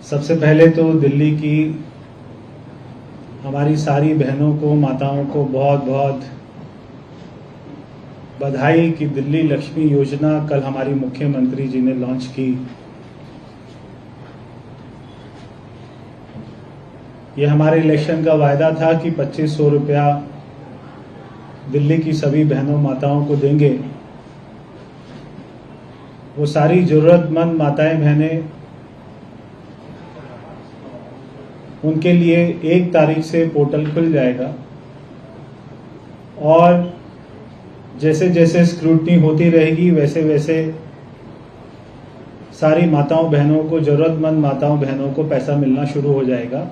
सबसे पहले तो दिल्ली की हमारी सारी बहनों को, माताओं को बहुत बहुत बधाई कि दिल्ली लक्ष्मी योजना कल हमारी मुख्यमंत्री जी ने लॉन्च की। ये हमारे इलेक्शन का वायदा था कि 2500 रुपया दिल्ली की सभी बहनों माताओं को देंगे। वो सारी जरूरतमंद माताएं बहनें, उनके लिए 1 तारीख से पोर्टल खुल जाएगा और जैसे जैसे स्क्रूटनी होती रहेगी वैसे वैसे सारी माताओं बहनों को, जरूरतमंद माताओं बहनों को पैसा मिलना शुरू हो जाएगा।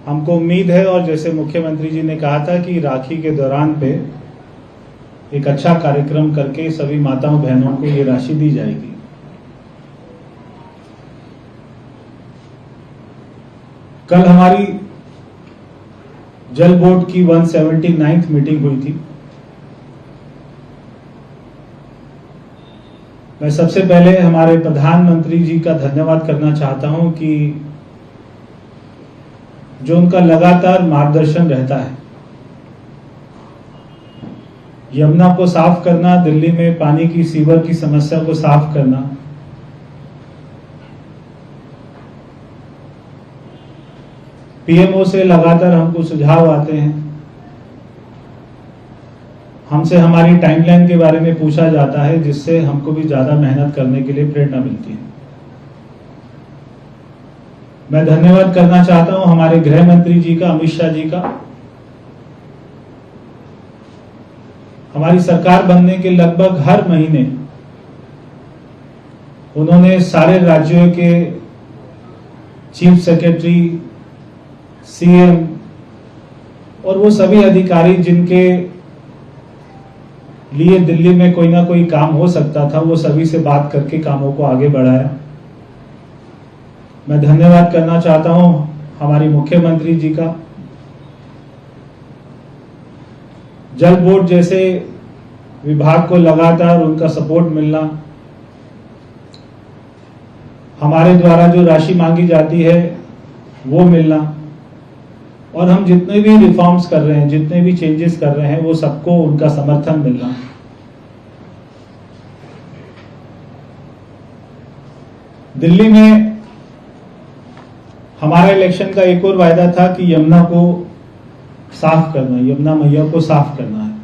हमको उम्मीद है और जैसे मुख्यमंत्री जी ने कहा था कि राखी के दौरान पे एक अच्छा कार्यक्रम करके सभी माताओं बहनों को ये राशि दी जाएगी। कल हमारी जल बोर्ड की 179th मीटिंग हुई थी। मैं सबसे पहले हमारे प्रधानमंत्री जी का धन्यवाद करना चाहता हूं कि जो उनका लगातार मार्गदर्शन रहता है। यमुना को साफ करना, दिल्ली में पानी की सीवर की समस्या को साफ करना, पीएमओ से लगातार हमको सुझाव आते हैं, हमसे हमारी टाइमलाइन के बारे में पूछा जाता है, जिससे हमको भी ज्यादा मेहनत करने के लिए प्रेरणा मिलती है। मैं धन्यवाद करना चाहता हूं हमारे गृह मंत्री जी का, अमित शाह जी का। हमारी सरकार बनने के लगभग हर महीने उन्होंने सारे राज्यों के चीफ सेक्रेटरी, सीएम और वो सभी अधिकारी जिनके लिए दिल्ली में कोई ना कोई काम हो सकता था, वो सभी से बात करके कामों को आगे बढ़ाया। मैं धन्यवाद करना चाहता हूं हमारी मुख्यमंत्री जी का। जल बोर्ड जैसे विभाग को लगातार उनका सपोर्ट मिलना, हमारे द्वारा जो राशि मांगी जाती है वो मिलना, और हम जितने भी रिफॉर्म्स कर रहे हैं, जितने भी चेंजेस कर रहे हैं, वो सबको उनका समर्थन मिलना। दिल्ली में हमारा इलेक्शन का एक और वायदा था कि यमुना को साफ करना, यमुना मैया को साफ करना है।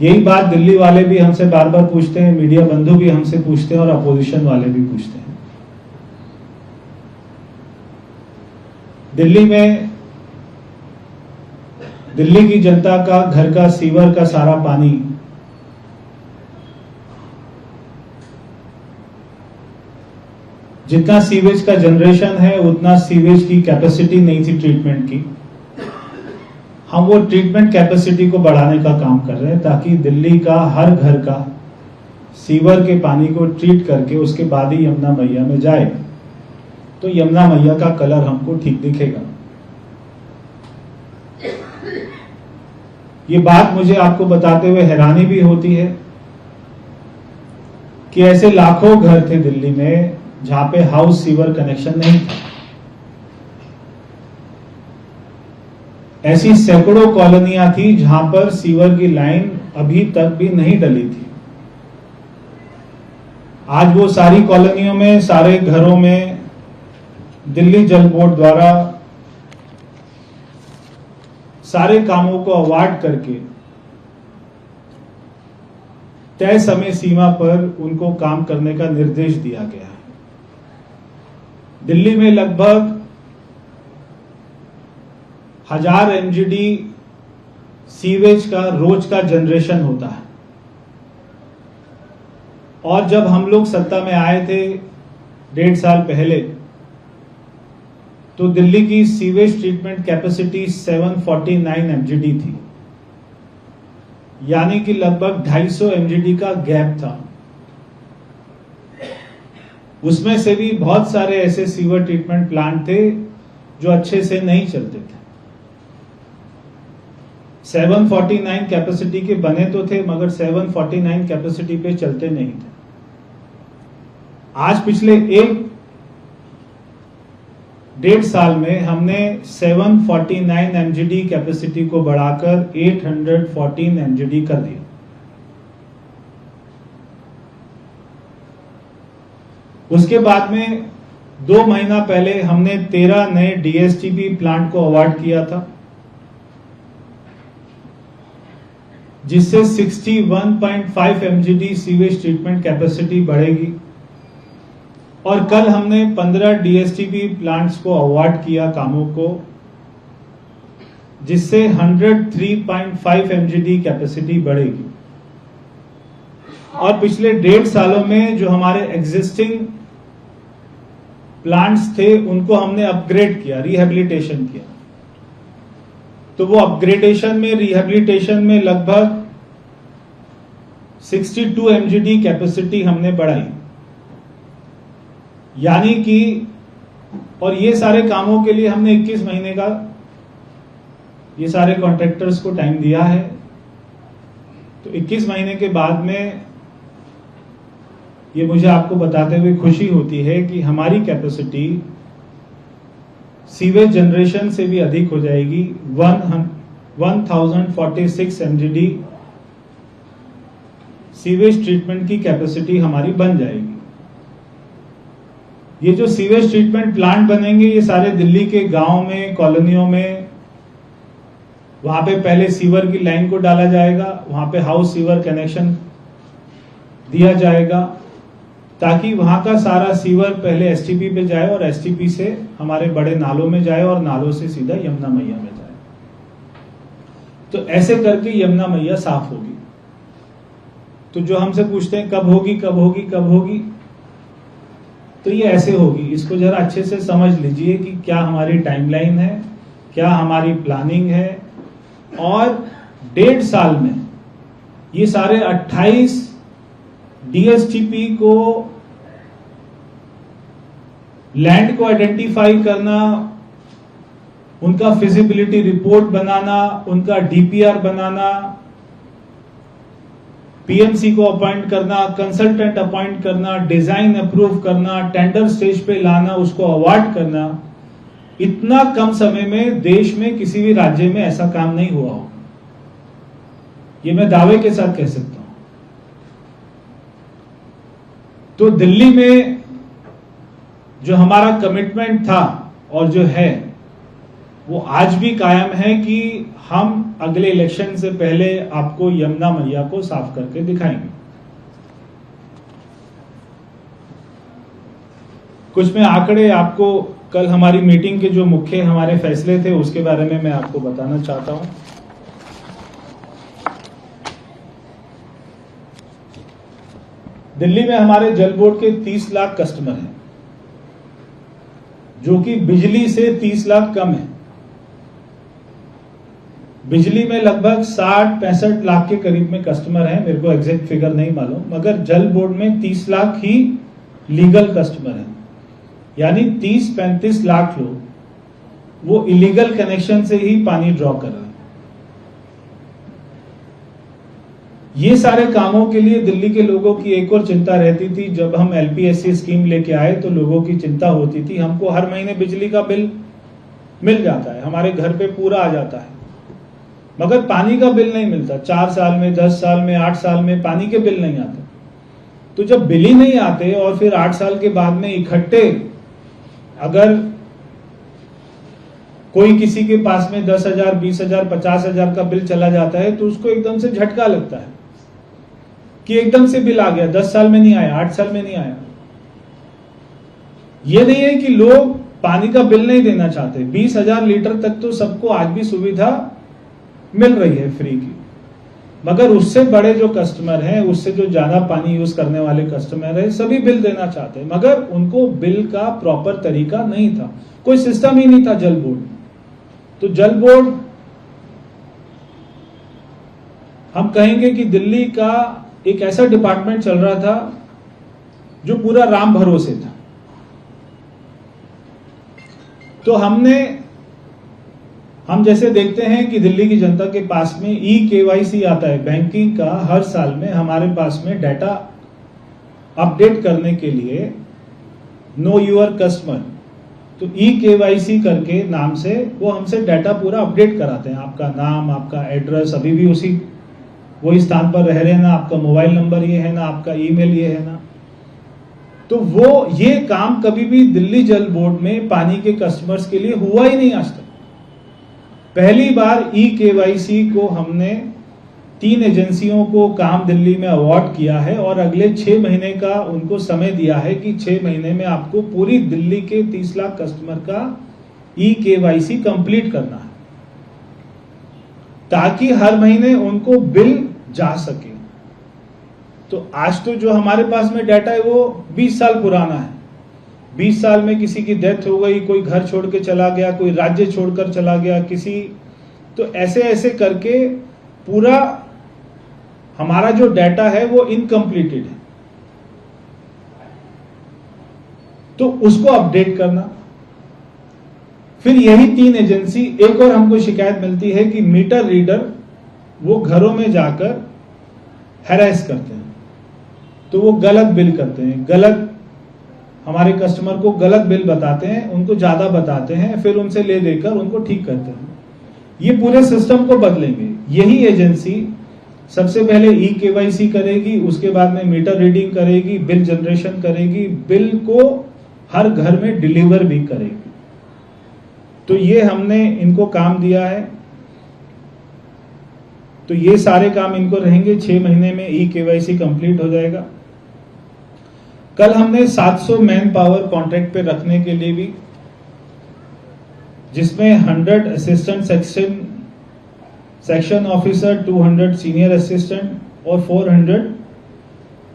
यही बात दिल्ली वाले भी हमसे बार बार पूछते हैं, मीडिया बंधु भी हमसे पूछते हैं और अपोजिशन वाले भी पूछते हैं। दिल्ली में दिल्ली की जनता का घर का सीवर का सारा पानी जितना सीवेज का जनरेशन है उतना सीवेज की कैपेसिटी नहीं थी ट्रीटमेंट की। हम वो ट्रीटमेंट कैपेसिटी को बढ़ाने का काम कर रहे हैं ताकि दिल्ली का हर घर का सीवर के पानी को ट्रीट करके उसके बाद ही यमुना मैया में जाए, तो यमुना मैया का कलर हमको ठीक दिखेगा। ये बात मुझे आपको बताते हुए हैरानी भी होती है कि ऐसे लाखों घर थे दिल्ली में जहां पे हाउस सीवर कनेक्शन नहीं था। ऐसी सैकड़ों कॉलोनियां थी जहां पर सीवर की लाइन अभी तक भी नहीं डली थी। आज वो सारी कॉलोनियों में, सारे घरों में दिल्ली जल बोर्ड द्वारा सारे कामों को अवार्ड करके तय समय सीमा पर उनको काम करने का निर्देश दिया गया है। दिल्ली में लगभग 1000 एमजीडी सीवेज का रोज का जनरेशन होता है, और जब हम लोग सत्ता में आए थे 1.5 साल पहले, तो दिल्ली की सीवेज ट्रीटमेंट कैपेसिटी 749 एमजीडी थी, यानी कि लगभग 250 एमजीडी का गैप था। उसमें से भी बहुत सारे ऐसे सीवर ट्रीटमेंट प्लांट थे जो अच्छे से नहीं चलते थे। 749 कैपेसिटी के बने तो थे, मगर 749 कैपेसिटी पे चलते नहीं थे। आज पिछले 1-1.5 साल में हमने 749 MGD कैपेसिटी को बढ़ाकर 814 MGD कर दिया। उसके बाद में 2 महीना पहले हमने 13 नए DSTP प्लांट को अवार्ड किया था, जिससे 61.5 MGD सीवेज ट्रीटमेंट कैपेसिटी बढ़ेगी। और कल हमने 15 DSTP प्लांट्स को अवार्ड किया कामों को, जिससे 103.5 MGD कैपेसिटी बढ़ेगी। और पिछले 1.5 सालों में जो हमारे एग्जिस्टिंग प्लांट्स थे उनको हमने अपग्रेड किया, रिहेबिलिटेशन किया। तो वो अपग्रेडेशन में, रिहेबिलिटेशन में लगभग 62 MGD कैपेसिटी हमने बढ़ाई। यानी कि, और ये सारे कामों के लिए हमने 21 महीने का ये सारे कॉन्ट्रैक्टर्स को टाइम दिया है। तो 21 महीने के बाद में ये मुझे आपको बताते हुए खुशी होती है कि हमारी कैपेसिटी सीवेज जनरेशन से भी अधिक हो जाएगी। 1046 MGD सीवेज ट्रीटमेंट की कैपेसिटी हमारी बन जाएगी। ये जो सीवेज ट्रीटमेंट प्लांट बनेंगे ये सारे दिल्ली के गांव में, कॉलोनियों में, वहां पे पहले सीवर की लाइन को डाला जाएगा, वहां पे हाउस सीवर कनेक्शन दिया जाएगा, ताकि वहां का सारा सीवर पहले एसटीपी पे जाए और एसटीपी से हमारे बड़े नालों में जाए और नालों से सीधा यमुना मैया में जाए। तो ऐसे करके यमुना मैया साफ होगी। तो जो हमसे पूछते हैं कब होगी, कब होगी, कब होगी, तो ये ऐसे होगी। इसको जरा अच्छे से समझ लीजिए कि क्या हमारी टाइमलाइन है, क्या हमारी प्लानिंग है। और 1.5 साल में ये सारे 28 डीएसटीपी को, लैंड को आइडेंटिफाई करना, उनका फिजिबिलिटी रिपोर्ट बनाना, उनका डीपीआर बनाना, पीएमसी को अपॉइंट करना, कंसल्टेंट अपॉइंट करना, डिजाइन अप्रूव करना, टेंडर स्टेज पे लाना, उसको अवार्ड करना, इतना कम समय में देश में किसी भी राज्य में ऐसा काम नहीं हुआ हो। ये मैं दावे के साथ कह सकता हूं। तो दिल्ली में जो हमारा कमिटमेंट था और जो है वो आज भी कायम है कि हम अगले इलेक्शन से पहले आपको यमुना मैया को साफ करके दिखाएंगे। कुछ मैं आंकड़े आपको, कल हमारी मीटिंग के जो मुख्य हमारे फैसले थे उसके बारे में मैं आपको बताना चाहता हूं। दिल्ली में हमारे जल बोर्ड के 30 लाख कस्टमर हैं, जो कि बिजली से 30 लाख कम है। बिजली में लगभग 60-65 लाख के करीब में कस्टमर हैं, मेरे को एग्जैक्ट फिगर नहीं मालूम, मगर जल बोर्ड में 30 लाख ही लीगल कस्टमर हैं। यानी 30-35 लाख लोग वो इलीगल कनेक्शन से ही पानी ड्रॉ कर रहे हैं। ये सारे कामों के लिए दिल्ली के लोगों की एक और चिंता रहती थी। जब हम एलपीएससी स्कीम लेके आए तो लोगों की चिंता होती थी, हमको हर महीने बिजली का बिल मिल जाता है, हमारे घर पे पूरा आ जाता है, मगर पानी का बिल नहीं मिलता। 4 साल में, 10 साल में, 8 साल में पानी के बिल नहीं आते। तो जब बिल ही नहीं आते और फिर 8 साल के बाद में इकट्ठे अगर कोई किसी के पास में 10,000, 20,000, 50,000 का बिल चला जाता है तो उसको एकदम से झटका लगता है कि एकदम से बिल आ गया, 10 साल में नहीं आया, 8 साल में नहीं आया। ये नहीं है कि लोग पानी का बिल नहीं देना चाहते। 20,000 लीटर तक तो सबको आज भी सुविधा मिल रही है फ्री की, मगर उससे बड़े जो कस्टमर हैं, उससे जो ज्यादा पानी यूज करने वाले कस्टमर है, सभी बिल देना चाहते हैं, मगर उनको बिल का प्रॉपर तरीका नहीं था, कोई सिस्टम ही नहीं था जल बोर्ड। तो जल बोर्ड, हम कहेंगे कि दिल्ली का एक ऐसा डिपार्टमेंट चल रहा था जो पूरा राम भरोसे था। तो हम जैसे देखते हैं कि दिल्ली की जनता के पास में ई-केवाईसी आता है बैंकिंग का, हर साल में हमारे पास में डाटा अपडेट करने के लिए नो योर कस्टमर, तो ई-KYC करके नाम से वो हमसे डाटा पूरा अपडेट कराते हैं। आपका नाम, आपका एड्रेस अभी भी उसी वही स्थान पर रह रहे हैं ना, आपका मोबाइल नंबर ये है ना, आपका ईमेल ये है ना। तो वो ये काम कभी भी दिल्ली जल बोर्ड में पानी के कस्टमर्स के लिए हुआ ही नहीं आज तक। पहली बार ई-KYC को हमने 3 एजेंसियों को काम दिल्ली में अवार्ड किया है और अगले 6 महीने का उनको समय दिया है कि 6 महीने में आपको पूरी दिल्ली के 30 लाख कस्टमर का ई-KYC कंप्लीट करना है, ताकि हर महीने उनको बिल जा सके। तो आज तो जो हमारे पास में डाटा है वो 20 साल पुराना है। 20 साल में किसी की डेथ हो गई, कोई घर छोड़ के चला गया, कोई राज्य छोड़कर चला गया, किसी, तो ऐसे ऐसे करके पूरा हमारा जो डाटा है वो इनकम्प्लीटेड है। तो उसको अपडेट करना। फिर यही 3 एजेंसी, एक और हमको शिकायत मिलती है कि मीटर रीडर वो घरों में जाकर हैरेस करते हैं, तो वो गलत बिल करते हैं, गलत हमारे कस्टमर को गलत बिल बताते हैं, उनको ज्यादा बताते हैं, फिर उनसे ले देकर उनको ठीक करते हैं। ये पूरे सिस्टम को बदलेंगे। यही एजेंसी सबसे पहले ई-KYC करेगी, उसके बाद में मीटर रीडिंग करेगी, बिल जनरेशन करेगी, बिल को हर घर में डिलीवर भी करेगी। तो ये हमने इनको काम दिया है। तो ये सारे काम इनको रहेंगे। 6 महीने में ई-KYC कंप्लीट हो जाएगा। कल हमने 700 मैन पावर कॉन्ट्रैक्ट पे रखने के लिए भी, जिसमें 100 assistant section officer, 200 senior assistant और 400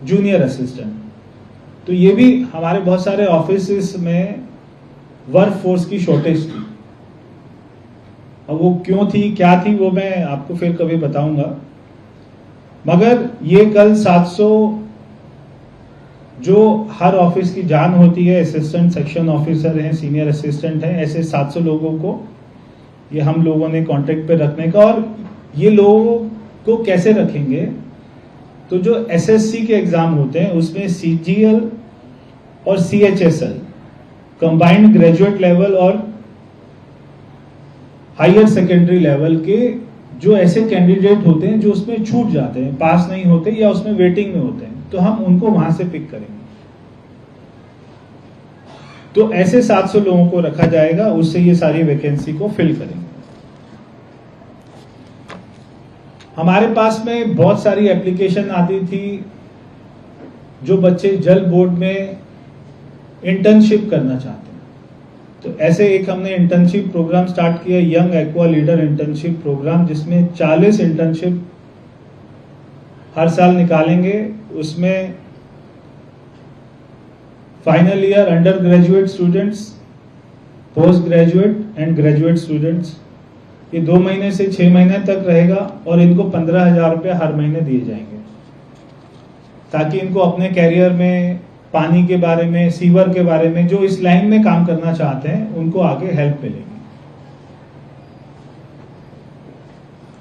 जूनियर असिस्टेंट। तो ये भी हमारे बहुत सारे ऑफिस में वर्क फोर्स की शॉर्टेज थी। अब वो क्यों थी, क्या थी, वो मैं आपको फिर कभी बताऊंगा। मगर ये कल 700 जो हर ऑफिस की जान होती है, असिस्टेंट सेक्शन ऑफिसर हैं, सीनियर असिस्टेंट हैं, ऐसे 700 लोगों को ये हम लोगों ने कॉन्ट्रैक्ट पे रखने का। और ये लोगों को कैसे रखेंगे, तो जो SSC के एग्जाम होते हैं उसमें CGL और CHSL कंबाइंड ग्रेजुएट लेवल और हायर सेकेंडरी लेवल के जो ऐसे कैंडिडेट होते हैं जो उसमें छूट जाते हैं, पास नहीं होते या उसमें वेटिंग में होते हैं, तो हम उनको वहां से पिक करेंगे। तो ऐसे 700 लोगों को रखा जाएगा, उससे ये सारी वैकेंसी को फिल करेंगे। हमारे पास में बहुत सारी एप्लीकेशन आती थी, जो बच्चे जल बोर्ड में इंटर्नशिप करना चाहते हैं। तो ऐसे एक हमने इंटर्नशिप प्रोग्राम स्टार्ट किया, young aqua leader internship program, जिसमें 40 इंटर्नशिप हर साल निकालेंगे। उसमें final year undergraduate students, postgraduate and graduate students, ये 2 महीने से 6 महीने तक रहेगा और इनको 15,000 रुपये हर महीने दिए जाएंगे, ताकि इनको अपने कैरियर में पानी के बारे में, सीवर के बारे में, जो इस लाइन में काम करना चाहते हैं, उनको आगे हेल्प मिलेगी।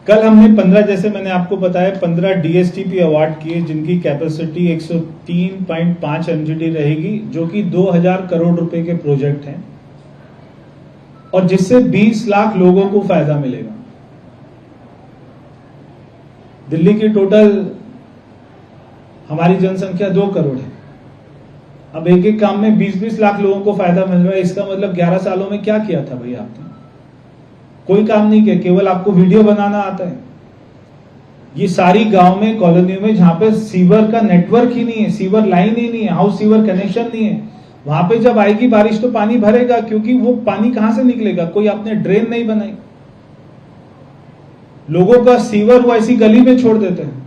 कल हमने 15, जैसे मैंने आपको बताया, 15 DSTP अवार्ड किए, जिनकी कैपेसिटी 103.5 MGD रहेगी, जो कि 2000 करोड़ रुपए के प्रोजेक्ट हैं और जिससे 20 लाख लोगों को फायदा मिलेगा। दिल्ली की टोटल हमारी जनसंख्या 2 करोड़ है। अब एक एक काम में 20-20 लाख लोगों को फायदा मिल रहा है। इसका मतलब 11 सालों में क्या किया था भैया आपने? कोई काम नहीं किया, केवल आपको वीडियो बनाना आता है। ये सारी गांव में, कॉलोनियों में जहां पे सीवर का नेटवर्क ही नहीं है, सीवर लाइन ही नहीं है, हाउस सीवर कनेक्शन नहीं है, वहां पे जब आएगी बारिश तो पानी भरेगा, क्योंकि वो पानी कहां से निकलेगा? कोई आपने ड्रेन नहीं बनाई। लोगों का सीवर वो ऐसी गली में छोड़ देते हैं।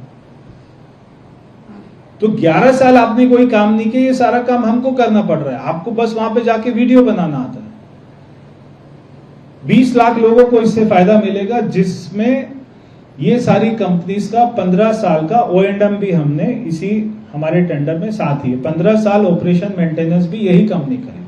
तो 11 साल आपने कोई काम नहीं किया, ये सारा काम हमको करना पड़ रहा है। आपको बस वहां पे जाके वीडियो बनाना आता है। 20 लाख लोगों को इससे फायदा मिलेगा, जिसमें ये सारी कंपनीज का 15 साल का O&M भी हमने इसी हमारे टेंडर में साथ ही है। 15 साल ऑपरेशन मेंटेनेंस भी यही कंपनी करेगी।